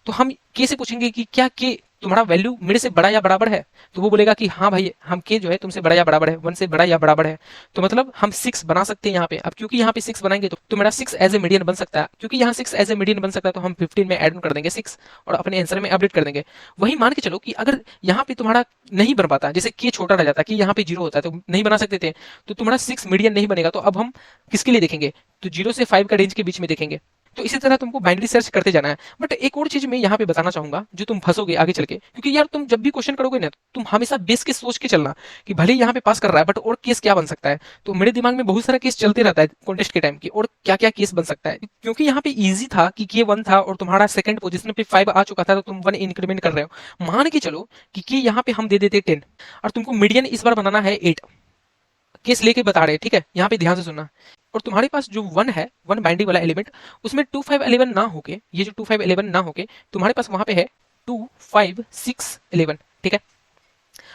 तो हम के से पूछेंगे कि क्या के तुम्हारा वैल्यू मेरे से बड़ा या बराबर है? तो वो बोलेगा कि हाँ भाई, हम के जो है तुमसे बड़ा या बराबर है, 1 से बड़ा या बराबर है। तो मतलब हम 6 बना सकते हैं यहाँ पे। अब क्योंकि यहाँ पे 6 बनाएंगे तो मेरा 6 एज ए मीडियन बन सकता है। क्योंकि यहाँ 6 एज ए मीडियन बन सकता है तो हम 15 में ऐड ऑन कर देंगे 6 और अपने आंसर में अपडेट कर देंगे। वही मान के चलो कि अगर यहाँ पे तुम्हारा नहीं बन पाता, जैसे के छोटा रह जाता, कि यहाँ पे 0 होता है तो नहीं बना सकते थे, तो तुम्हारा 6 मीडियन नहीं बनेगा। तो अब हम किसके लिए देखेंगे? तो 0 से 5 का रेंज के बीच में देखेंगे। तो इसी तरह तुमको बाइनरी सर्च करते जाना है। बट एक और चीज मैं यहाँ पे बताना चाहूंगा जो तुम फंसोगे आगे चल के, क्योंकि यार तुम जब भी क्वेश्चन करोगे ना तुम हमेशा बेस के सोच के चलना कि भले यहाँ पे पास कर रहा है बट और केस क्या बन सकता है। तो मेरे दिमाग में बहुत सारा केस चलते रहता है कॉन्टेस्ट के टाइम की, और क्या क्या केस बन सकता है। क्योंकि यहाँ पे इजी था कि के 1 था और तुम्हारा सेकंड पोजीशन पे 5 आ चुका था, तो तुम 1 इंक्रीमेंट कर रहे हो। मान के चलो कि के यहाँ पे हम दे देते 10 और तुमको मीडियन इस बार बनाना है 8। केस लेके बता रहे हैं, ठीक है, यहाँ पे ध्यान से सुनना। और तुम्हारे पास जो 1 है, 1 बाइनरी वाला एलिमेंट, उसमें 2 5 11 ना होके, ये जो 2 5 11 ना होके तुम्हारे पास वहां पे है 2 5 6 11, ठीक है।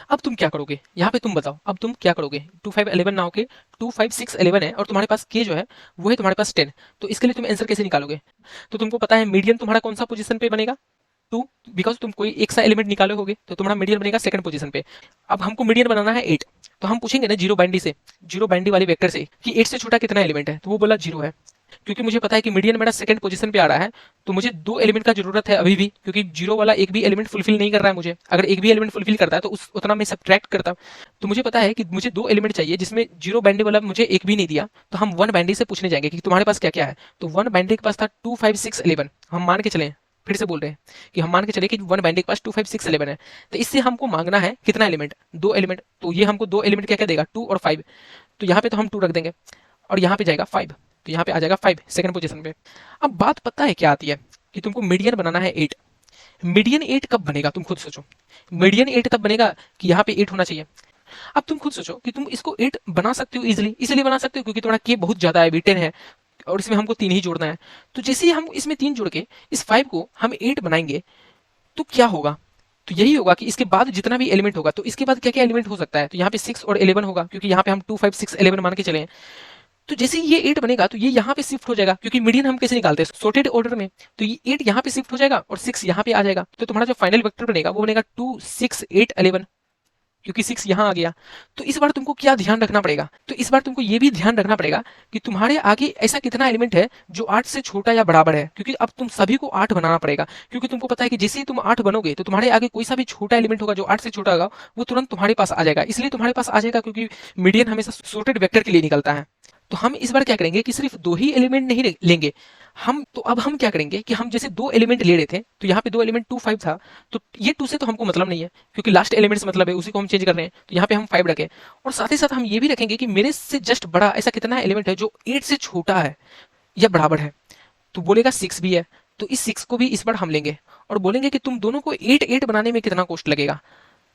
अब तुम क्या करोगे यहाँ पे? तुम बताओ अब तुम क्या करोगे? 2 5 11 ना होके 2 5 6 11 है और तुम्हारे पास के जो है वो है तुम्हारे पास 10। तो इसके लिए तुम आंसर कैसे निकालोगे? तो तुमको पता है मीडियन तुम्हारा कौन सा पोजीशन पे बनेगा? 2, बिकॉज तुम कोई एक सा एलिमेंट निकाले होगे तो तुम्हारा मीडियन बनेगा सेकंड पोजीशन पे। अब हमको मीडियन बनाना है 8, तो हम पूछेंगे ना जीरो बाइनरी से, जीरो बाइनरी वाले वेक्टर से कि 8 से छोटा कितना एलिमेंट है? तो वो बोला 0 है। क्योंकि मुझे पता है कि मीडियन मेरा सेकंड पोजीशन पे आ रहा है, तो मुझे 2 एलिमेंट का जरूरत है अभी भी, क्योंकि जीरो वाला एक भी एलिमेंट फुलफिल नहीं कर रहा है मुझे। अगर एक भी एलिमेंट फुलफिल करता है तो उस उतना मैं सब्ट्रैक्ट करता। तो मुझे पता है कि मुझे 2 एलिमेंट चाहिए जिसमें जीरो बाइनरी वाला मुझे एक भी नहीं दिया। तो हम 1 बाइनरी से पूछने जाएंगे कि तुम्हारे पास क्या क्या है। तो 1 बाइनरी के पास था 2 5 6 11, हम मान के चले फिर से बोल रहे हैं कि हम मान के चले कि वन बाइंडी के पास 2 5 6 11 है, तो इससे हमको मांगना है कितना एलिमेंट, 2 एलिमेंट। तो ये हमको 2 एलिमेंट क्या क्या देगा, 2 और 5। तो यहाँ पे तो हम 2 रख देंगे और यहाँ पे जाएगा 5, तो यहाँ पे आ जाएगा 5 सेकंड पोजीशन पे। अब बात पता है क्या आती है कि तुमको मीडियन बनाना है 8। मीडियन 8 कब बनेगा, तुम खुद सोचो। मीडियन 8 तब बनेगा कि यहाँ पे 8 होना चाहिए। अब तुम खुद सोचो कि तुम इसको 8 बना सकते हो इजिली, इसलिए बना सकते हो क्योंकि तुम्हारा के बहुत ज्यादा है, B10 है और इसमें हमको 3 ही जोड़ना है। तो जैसे ही हम इसमें 3 जोड़ के इस 5 को हम 8 बनाएंगे तो क्या होगा, तो यही होगा कि इसके बाद जितना भी एलिमेंट होगा तो इसके बाद क्या क्या एलिमेंट हो सकता है, तो यहाँ पे 6 और 11 होगा क्योंकि यहाँ पे हम 2 5 6 11 मान के चले हैं। तो जैसे ही ये 8 बनेगा तो ये यहाँ पे शिफ्ट हो जाएगा क्योंकि मीडियन हम कैसे निकालते हैं, सॉर्टेड ऑर्डर में। तो ये 8 यहाँ पे शिफ्ट हो जाएगा और 6 यहाँ पे आ जाएगा। तो तुम्हारा जो फाइनल वेक्टर बनेगा वो बनेगा 2 6 8 11, क्योंकि 6 यहाँ आ गया। तो इस बार तुमको क्या ध्यान रखना पड़ेगा, तो इस बार तुमको ये भी ध्यान रखना पड़ेगा कि तुम्हारे आगे ऐसा कितना एलिमेंट है जो 8 से छोटा या बराबर है, क्योंकि अब तुम सभी को 8 बनाना पड़ेगा। क्योंकि तुमको पता है कि जैसे ही तुम 8 बनोगे तो तुम्हारे आगे कोई सा भी छोटा एलिमेंट होगा जो 8 से छोटा होगा वो तुरंत तुम्हारे पास आ जाएगा। इसलिए तुम्हारे पास आ जाएगा क्योंकि मीडियन हमेशा सॉर्टेड वेक्टर के लिए निकलता है। तो हम इस बार क्या करेंगे कि सिर्फ 2 ही एलिमेंट नहीं लेंगे हम। तो अब हम क्या करेंगे कि हम जैसे 2 एलिमेंट ले रहे थे तो यहाँ पे 2 एलिमेंट 2 5 था, तो ये 2 से तो हमको मतलब नहीं है क्योंकि लास्ट एलिमेंट से मतलब है, उसी को हम चेंज कर रहे हैं। तो यहाँ पे हम 5 रखें और साथ ही साथ हम ये भी रखेंगे कि मेरे से जस्ट बड़ा ऐसा कितना एलिमेंट है जो 8 से छोटा है या बराबर है। तो बोलेगा 6 भी है, तो इस 6 को भी इस बार हम लेंगे और बोलेंगे कि तुम दोनों को 8 8 बनाने में कितना कॉस्ट लगेगा।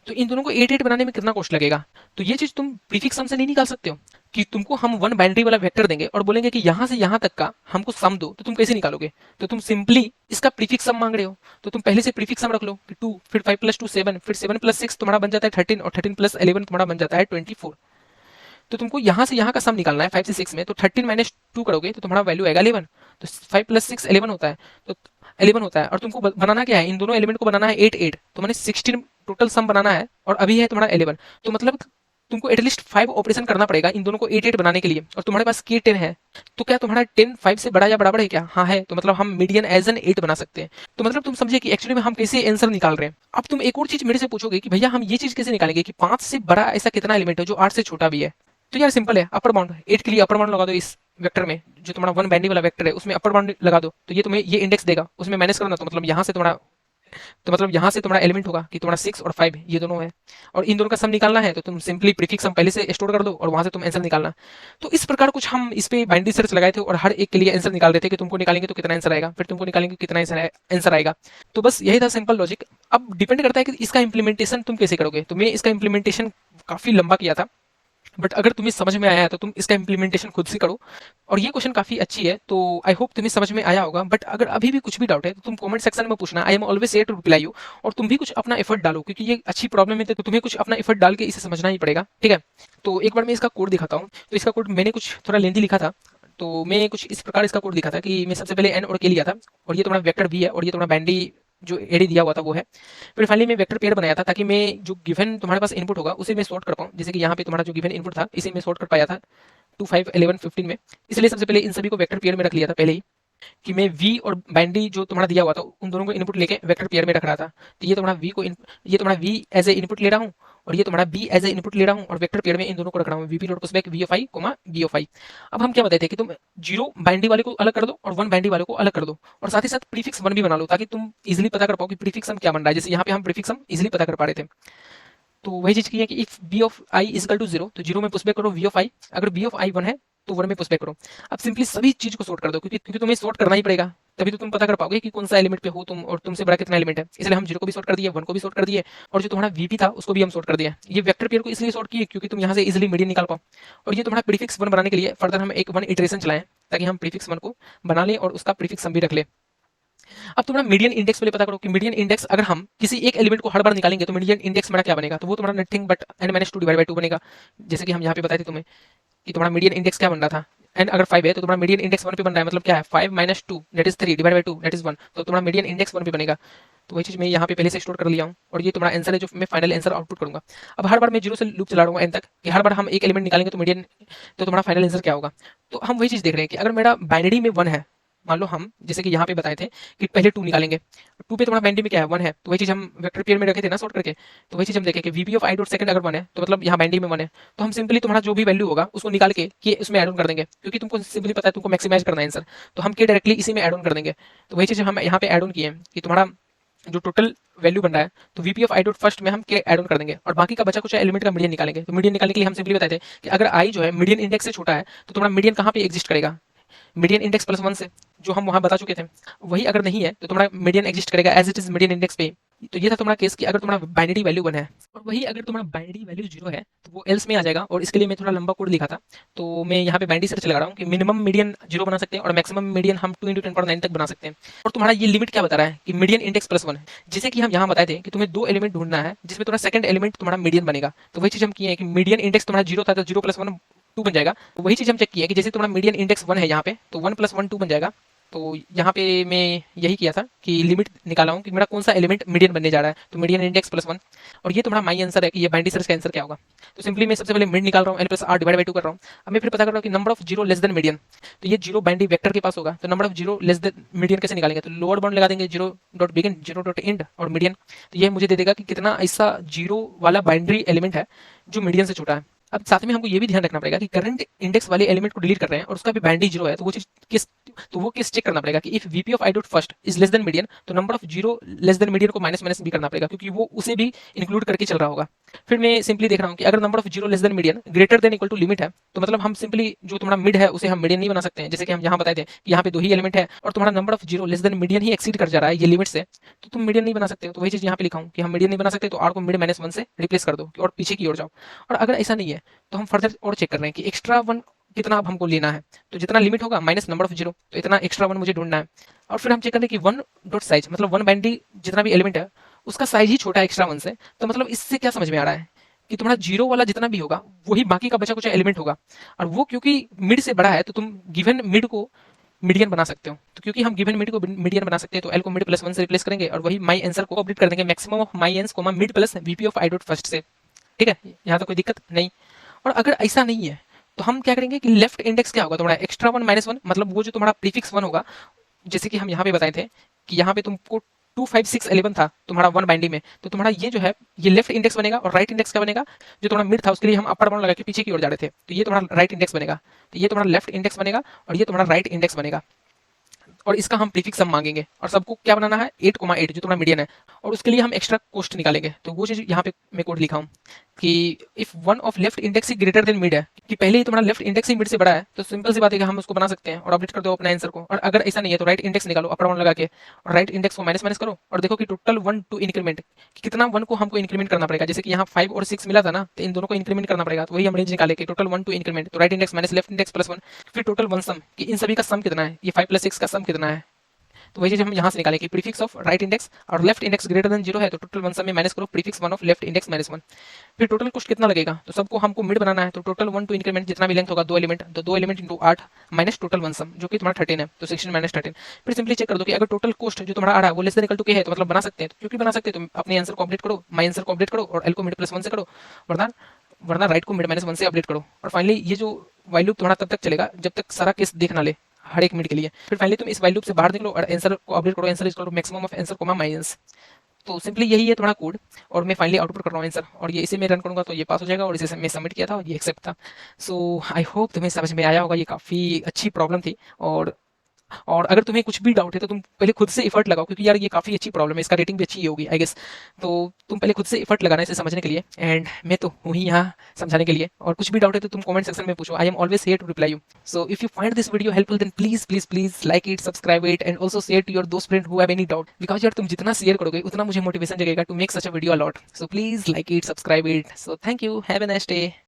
तो इन दोनों को 8 8 बनाने में कितना कॉस्ट लगेगा, तो ये चीज तुम प्रीफिक्स सम से नहीं निकाल सकते हो कि तुमको हम वन बाइनरी वाला वेक्टर देंगे और बोलेंगे कि यहां से यहां तक का हमको सम दो, तो तुम कैसे निकालोगे। तो तुम सिंपली इसका प्रीफिक्स सम मांग रहे हो तो तुम पहले से प्रीफिक्स सम रख लो कि 2 फिर 5 + 2 7 फिर 7 + 6 तुम्हारा बन जाता है 13 और 13 + 11 तुम्हारा बन जाता है 24। तो तुमको यहाँ से यहाँ का सम निकालना है 5 से 6 में, तो 13 - 2 करोगे तो तुम्हारा वैल्यू आएगा 11। तो 5 + 6 11 होता है, तो 11 होता है। और तुमको बनाना क्या है, इन दोनों एलिमेंट को बनाना है 8 8, तो मैंने 16 टोटल सम बनाना है और अभी है तुम्हारा 11। तो मतलब तुमको एटलीस्ट 5 ऑपरेशन करना पड़ेगा इन दोनों को 8 8 बनाने के लिए, और तुम्हारे पास के 10 है। तो क्या तुम्हारा 10 5 से बड़ा या बराबर है क्या, हाँ है, तो मतलब हम मीडियन एज एन 8 बना सकते हैं। तो मतलब तुम समझिए कि एक्चुअली में हम कैसे आंसर निकाल रहे हैं। अब तुम एक और चीज मेरे से पूछोगे कि भैया हम ये चीज कैसे निकालेंगे कि 5 से बड़ा ऐसा कितना एलिमेंट है जो 8 से छोटा भी है। तो यार सिंपल है, अपर बाउंड 8 के लिए अपर बाउंड लगा दो इस वेक्टर में, जो तुम्हारा वन बाइनरी वाला वेक्टर है उसमें अपर बाउंड लगा दो, तो ये तुम्हें ये इंडेक्स देगा, उसमें माइनस करना, तो मतलब यहाँ से तुम्हारा एलिमेंट होगा कि तुम्हारा 6 और 5 ये दोनों है, और इन दोनों का सम निकालना है तो तुम सिंपली प्रीफिक्स सम पहले से स्टोर कर दो और वहां से तुम आंसर निकालना। तो इस प्रकार कुछ हम इस पे बाइनरी सर्च लगाए थे और हर एक के लिए आंसर निकाल रहे थे कि तुमको निकालेंगे तो कितना आंसर आएगा, फिर तुमको निकालेंगे कितना आंसर आएगा। तो बस यही था सिंपल लॉजिक। अब डिपेंड करता है कि इसका इंप्लीमेंटेशन तुम कैसे करोगे। तो मैं इसका इंप्लीमेंटेशन काफी लंबा किया था, बट अगर तुम्हें समझ में आया है तो तुम इसका इंप्लीमेंटेशन खुद से करो। और ये क्वेश्चन काफी अच्छी है, तो आई होप तुम्हें समझ में आया होगा। बट अगर अभी भी कुछ भी डाउट है तो तुम कमेंट सेक्शन में पूछना, I am always here to reply you. और तुम भी कुछ अपना एफर्ट डालो क्योंकि ये अच्छी प्रॉब्लम है, तो तुम्हें कुछ अपना एफर्ट डाल के इसे समझना ही पड़ेगा, ठीक है। तो एक बार मैं इसका कोड दिखाता हूँ। तो इसका कोड मैंने कुछ थोड़ा लेंथी लिखा था, तो मैं कुछ इस प्रकार इसका कोड लिखा था कि मैं सबसे पहले एन और के लिया था, और ये तुम्हारा वेक्टर भी है और ये तुम्हारा बाइनरी जो एडी दिया हुआ था वो है। फिर फाइनली मैं वेक्टर पेयर बनाया था ताकि मैं जो गिवन तुम्हारे पास इनपुट होगा उसे मैं सॉर्ट कर पाऊँ। जैसे कि यहाँ पे तुम्हारा जो गिवन इनपुट था इसे मैं सॉर्ट कर पाया था 2 5 11 15 में। इसलिए सबसे पहले इन सभी को वेक्टर पेयर में रख लिया था पहले ही, कि मैं वी और बाइनरी जो तुम्हारा दिया हुआ था उन दोनों को इनपुट लेके वेक्टर पेयर में रख रहा था। तो ये तुम्हारा ये तुम्हारा वी एज ए इनपुट ले रहा हूँ और ये तुम्हारा बी एज ए इनपुट ले रहा हूँ, और वेक्टर पेयर में इन दोनों को रख रहा हूँ, VP dot push back V of I comma B of I. अब हम क्या बताए थे कि तुम 0 बाइनरी वाले को अलग कर दो और 1 बाइनरी वाले को अलग कर दो, और साथ ही साथ प्रीफिक्स 1 भी बना लो ताकि तुम इजीली पता कर पाओ कि प्रीफिक्स हम क्या बन रहा है। जैसे यहाँ पे हम प्रीफिक्स हम इजीली पता कर पा रहे थे। तो वही चीज की है कि if b of i is equal to 0, तो 0 में पुशबैक करो वी ऑफ आई, अगर बी ऑफ आई 1 है तो 1 में पुशबैक करो। अब सिंपली सभी चीज को सॉर्ट कर दो क्योंकि तुम्हें सॉर्ट करना ही पड़ेगा, तभी तो तुम पता कर पाओगे कि कौन सा एलिमेंट पे हो तुम और तुमसे बड़ा कितना एलिमेंट है। इसलिए हम 0 को भी सॉर्ट कर दिए, 1 को भी सॉर्ट कर दिए, और जो तुम्हारा वीपी था उसको भी हम सॉर्ट कर दिया। ये वेक्टर पेयर को इसलिए सॉर्ट किए क्योंकि तुम यहाँ से इजिली मीडियन निकाल पाओ। और ये तुम्हारा प्रीफिक्स 1 बनाने के लिए फर्दर हम एक 1 इटरेशन चलाएं ताकि हम प्रीफिक्स 1 को बना लें और उसका प्रीफिक्स सम भी रख लें। अब तुम्हारा मीडियन इंडेक्स पहले पता करो कि मीडियन इंडेक्स अगर हम किसी एक एलिमेंट को हर बार निकालेंगे तो मीडियन इंडेक्स हमारा क्या बनेगा, तो वो तुम्हारा nothing but n - 2 divide by 2 बनेगा। जैसे कि हम यहाँ पे बताए थे तुम्हें कि तुम्हारा मीडियन इंडेक्स क्या बन रहा था, एन अगर 5 है तो तुम्हारा मीडियन इंडेक्स 1 पे बन रहा है, मतलब क्या है 5 - 2 that is 3 divide by 2 that is 1, तो तुम्हारा मीडियन इंडेक्स 1 पे बनेगा। तो वही चीज मैं यहाँ पे पहले से स्टोर कर लिया हूँ, और ये तुम्हारा आंसर है जो मैं फाइनल आंसर आउटपुट करूंगा। अब हर बार मैं 0 से लूप चला रहा हूँ एन तक कि हर बार हम एक एलिमेंट निकालेंगे तो मीडियन, तो तुम्हारा फाइनल आंसर क्या होगा। तो हम वही चीज देख रहे हैं कि अगर मेरा बाइनरी में 1 है मान लो हम जैसे कि यहाँ पे बताए थे कि पहले 2 निकालेंगे, 2 पे तुम्हारा बाइंडिंग में क्या है 1 है, तो वही चीज़ हम वेक्टर पेयर में रखे थे ना सॉर्ट करके, तो वही चीज़ हम देखें कि VP of I dot second अगर 1 है तो मतलब यहाँ बाइंडिंग में 1 है, तो हम सिंपली तुम्हारा जो भी वैल्यू होगा उसको निकाल के कि उसमें ऐड ऑन कर देंगे, क्योंकि तुमको सिंपली पता है तुमको मैक्सिमाइज करना है आंसर, तो हम क्या डायरेक्टली इसी में ऐड ऑन कर देंगे। तो वही चीज़ हम यहाँ पे ऐड ऑन किए हैं कि तुम्हारा जो टोटल वैल्यू बन रहा है तो VP of I dot first में हम के ऐड ऑन कर देंगे और बाकी का बचा कुछ एलिमेंट का मीडियन निकालेंगे। तो मीडियन निकालने के लिए हम सिंपली बताते हैं कि अगर आई जो है मीडियन इंडेक्स से छोटा है तो तुम्हारा मीडियन कहाँ पे एग्जिस्ट करेगा, मीडियन इंडेक्स प्लस 1 से, जो हम वहां बता चुके थे। वही अगर नहीं है तो तुम्हारा मीडियन एग्जिस्ट करेगा as it is median index पे। तो ये था तुम्हारा केस कि अगर तुम्हारा बाइनरी वैल्यू 1 है और वही अगर तुम्हारा बाइनरी वैल्यू 0 है तो वो एल्स में आ जाएगा। और इसके लिए मैं थोड़ा लंबा कोड लिखा था, तो मैं यहाँ पे बाइनरी सर्च लगा रहा हूँ कि मिनिमम मीडियन 0 बना सकते हैं और मैक्सिमम मीडियन हम 2 × 10⁹ तक बना सकते हैं। और तुम्हारा ये लिमिट क्या बता रहा है कि मीडियन इंडेक्स प्लस 1 है, जैसे कि हम यहाँ बताए थे कि तुम्हें 2 एलिमेंट ढूंढना है जिसमें तुम्हारा सेकंड एलिमेंट तुम्हारा मीडियन बनेगा। तो वही चीज हम किए हैं कि मीडियन इंडेक्स तुम्हारा 0 था तो 0 + 1 2 बन जाएगा। तो वही चीज हम चेक किया कि जैसे तुम्हारा मीडियन इंडेक्स 1 है यहाँ पे तो 1 + 1 2 बन जाएगा। तो यहाँ पे मैं यही किया था कि लिमिट निकाला हूँ कि मेरा कौन सा एलिमेंट मीडियन बनने जा रहा है, तो मीडियन इंडेक्स प्लस 1। और ये तुम्हारा माई आंसर है कि ये बाइनरी सर्च का आंसर क्या होगा। तो सिंपली मैं सबसे पहले मिड निकाल रहा हूँ, L + R / 2 कर रहा हूँ। अब मैं फिर पता कर रहा हूँ कि number of zero less than median, तो ये जीरो बाइनरी वेक्टर के पास होगा, तो number of zero less than median कैसे निकालेंगे, तो लोअर बाउंड लगा देंगे 0.begin 0.end और मीडियन। तो ये मुझे दे देगा कि कितना ऐसा जीरो वाला बाइनरी एलिमेंट है जो मीडियन से छोटा है। अब साथ में हमको ये भी ध्यान रखना पड़ेगा कि करंट इंडेक्स वाले एलिमेंट को डिलीट कर रहे हैं और उसका भी बाइनरी 0 है, तो वो चीज किस तो वो केस चेक करना पड़ेगा कि if VP of I dot first is less than median, तो number of zero less than median को माइनस माइनस भी करना पड़ेगा क्योंकि वो उसे भी इंक्लूड करके चल रहा होगा। फिर मैं सिंपली देख रहा हूँ कि अगर number of zero less than median greater than equal to limit है, तो मतलब हम सिंपली जो तुम्हारा मिड है उसे हम मीडियन नहीं बना सकते हैं। जैसे कि हम यहाँ बताए थे कि यहाँ पे 2 ही एलिमेंट है और तुम्हारा number of zero less than median he exceed कर जा रहा है ये लिमिट से, तो तुम मीडियन नहीं बना सकते हो। तो वही चीज यहाँ पे लिखा हूँ कि हम मीडियन नहीं बना सकते, तो आर को मिड -1 से रिप्लेस कर दो और पीछे की ओर जाओ। और अगर ऐसा नहीं है तो हम फर्दर और चेक कर रहे हैं कि एक्स्ट्रा 1 कितना अब हमको लेना है, तो जितना लिमिट होगा माइनस नंबर ऑफ जीरो, तो इतना एक्स्ट्रा 1 मुझे ढूंढना है। और फिर हम चेक करें कि 1 डॉट साइज मतलब 1 बाइनरी जितना भी एलिमेंट है उसका साइज ही छोटा है एक्स्ट्रा 1 से। तो मतलब इससे क्या समझ में आ रहा है कि तुम्हारा जीरो वाला जितना भी होगा वही बाकी का बचा कुछ एलिमेंट होगा, और वो क्योंकि मिड से बड़ा है तो तुम गिवन मिड को मीडियन बना सकते हो। तो क्योंकि हम गिवन मिड को मीडियन बना सकते हैं तो एल को मिड +1 से रिप्लेस करेंगे और वही माई आंसर को अपडेट कर देंगे maximum of my ans comma mid plus VP of I dot first से। ठीक है, यहाँ तो कोई दिक्कत नहीं। और अगर ऐसा नहीं है तो हम क्या करेंगे कि लेफ्ट इंडेक्स क्या होगा तुम्हारा एक्स्ट्रा 1 -1, मतलब वो जो तुम्हारा प्रीफिक्स 1 होगा, जैसे कि हम यहाँ पे बताए थे कि यहाँ पे तुमको 2 5 6 11 था तुम्हारा 1 बाइंडिंग में, तो तुम्हारा ये जो है ये लेफ्ट इंडेक्स बनेगा और राइट इंडेक्स क्या बनेगा, जो तुम्हारा मिड था उसके लिए हम अपर बाउंड लगा के पीछे की ओर जा रहे थे, तो ये तुम्हारा राइट इंडेक्स बनेगा। तो ये तुम्हारा लेफ्ट इंडेक्स बनेगा और ये तुम्हारा राइट इंडेक्स बनेगा और इसका हम प्रीफिक्स सम मांगेंगे और सबको क्या बनाना है 8,8 जो तुम्हारा मीडियन है, और उसके लिए हम एक्स्ट्रा कोस्ट निकालेंगे। तो वो चीज यहाँ पे मैं कोड लिखा हूँ कि if one of left index he greater than mid है, कि पहले ही तुम्हारा लेफ्ट इंडेक्स ही मिड से बड़ा है, तो सिंपल सी बात है कि हम उसको बना सकते हैं और अपडेट कर दो अपने आंसर को। और अगर ऐसा नहीं है तो राइट इंडेक्स निकालो अपर बाउंड लगा के और राइट इंडेक्स को माइनस माइनस करो और देखो कि टोटल 1 टू इंक्रीमेंट कितना 1 को हमको इंक्रीमेंट करना पड़ेगा। जैसे कि यहाँ 5 और 6 मिला था ना, तो इन दोनों को इंक्रीमेंट करना पड़ेगा, तो वही हम रेंज निकाले कि टोटल 1 टू इंक्रीमेंट, तो right index minus left index +1, फिर टोटल 1 सम कि इन सभी का सम कितना है, ये 5 + 6 का सम कितना है। तो वही चीज हम यहाँ से निकालें कि प्रीफिक्स ऑफ राइट इंडेक्स और लेफ्ट इंडेक्स ग्रेटर देन 0 है तो टोटल 1 सम में माइनस करो प्रीफिक्स 1 ऑफ लेफ्ट इंडेक्स -1। फिर टोटल कॉस्ट कितना लगेगा, तो सबको हमको मिड बनाना है, तो टोटल 1 टू इंक्रीमेंट जितना भी लेंथ होगा 2 एलिमेंट, तो 2 एलिमेंट इंटू 8 माइनस टोटल 1 सम जो कि तुम्हारा 13 है, तो 16 - 13। फिर सिंपली चेक कर दो कि अगर टोटल कॉस्ट जो तुम्हारा आ रहा है वो लेस देन इक्वल टू के है तो मतलब बना सकते हैं, तो क्योंकि बना सकते हैं तो अपने आंसर को अपडेट करो, माई आंसर को अपडेट करो और एल को मिड +1 से करो, वरना वरना राइट को मिड -1 से अपडेट करो। और फाइनली ये जो वाइल लूप तुम्हारा तब तक चलेगा जब तक सारा केस देख ना ले हर एक मिनट के लिए। फिर फाइनली तुम इस वाइल लूप से बाहर निकलो और आंसर को अपडेट करो, answer is equal to maximum of answer comma minus. तो सिंपली यही है तुम्हारा कोड और मैं फाइनली आउटपुट कर रहा हूँ आंसर, और ये इसे मैं रन करूंगा तो ये पास हो जाएगा और इसे मैं सबमिट किया था और ये एक्सेप्ट था। सो आई होप तुम्हें समझ में आया होगा, ये काफ़ी अच्छी प्रॉब्लम थी। और अगर तुम्हें कुछ भी डाउट है तो तुम पहले खुद से एफर्ट लगाओ, क्योंकि यार ये काफ़ी अच्छी प्रॉब्लम है, इसका रेटिंग भी अच्छी ही होगी आई गेस। तो तुम पहले खुद से एफर्ट लगाना इसे समझने के लिए, एंड मैं तो हूँ ही यहाँ समझाने के लिए। और कुछ भी डाउट है तो तुम कमेंट सेक्शन में पूछो, I am always here to reply you. So if you find this video helpful then please please please like it, subscribe it and also share to your दोस्त friend who have any doubt, because यार तुम जितना share करोगे उतना मुझे motivation जगेगा to make such a video a lot. So please like it, subscribe it. So thank you, have a nice day.